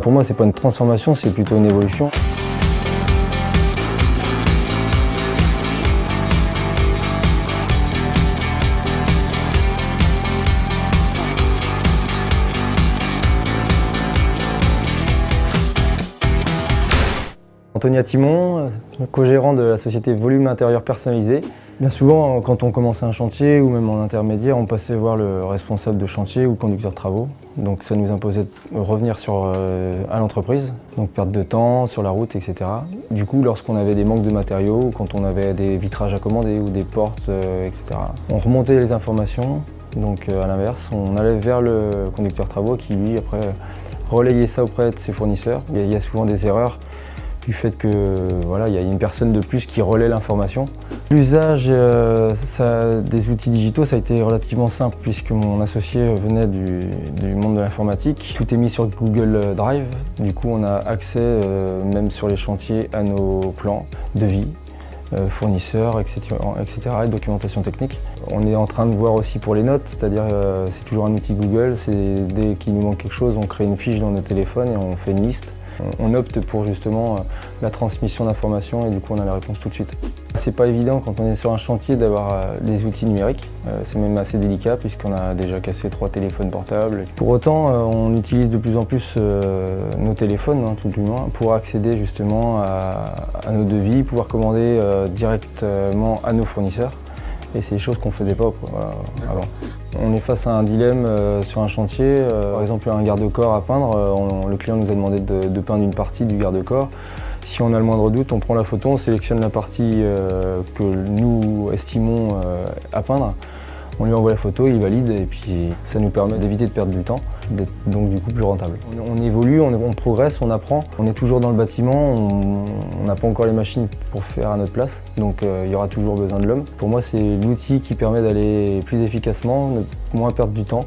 Pour moi, c'est pas une transformation, c'est plutôt une évolution. Antonia Timon, co-gérant de la société Volume Intérieur Personnalisé. Bien souvent, quand on commençait un chantier ou même en intermédiaire, on passait voir le responsable de chantier ou le conducteur de travaux. Donc ça nous imposait de revenir à l'entreprise, donc perte de temps sur la route, etc. Du coup, lorsqu'on avait des manques de matériaux, quand on avait des vitrages à commander ou des portes, etc., on remontait les informations. Donc à l'inverse, on allait vers le conducteur de travaux qui, lui, après, relayait ça auprès de ses fournisseurs. Il y a souvent des erreurs du fait que voilà, il y a une personne de plus qui relaie l'information. L'usage des outils digitaux, ça a été relativement simple puisque mon associé venait du monde de l'informatique. Tout est mis sur Google Drive, du coup on a accès même sur les chantiers à nos plans de vie, fournisseurs, etc. et documentation technique. On est en train de voir aussi pour les notes, c'est-à-dire c'est toujours un outil Google, dès qu'il nous manque quelque chose, on crée une fiche dans nos téléphones et on fait une liste. On opte pour justement la transmission d'informations et du coup on a la réponse tout de suite. C'est pas évident quand on est sur un chantier d'avoir des outils numériques, c'est même assez délicat puisqu'on a déjà cassé 3 téléphones portables. Pour autant, on utilise de plus en plus nos téléphones, tout du moins, pour accéder justement à nos devis, pouvoir commander directement à nos fournisseurs. Et c'est des choses qu'on ne faisait pas avant. On est face à un dilemme sur un chantier, par exemple un garde-corps à peindre, le client nous a demandé de peindre une partie du garde-corps. Si on a le moindre doute, on prend la photo, on sélectionne la partie que nous estimons à peindre. On lui envoie la photo, il valide et puis ça nous permet d'éviter de perdre du temps, d'être donc du coup plus rentable. On évolue, on progresse, on apprend. On est toujours dans le bâtiment, on n'a pas encore les machines pour faire à notre place, donc il y aura toujours besoin de l'homme. Pour moi, c'est l'outil qui permet d'aller plus efficacement, de moins perdre du temps.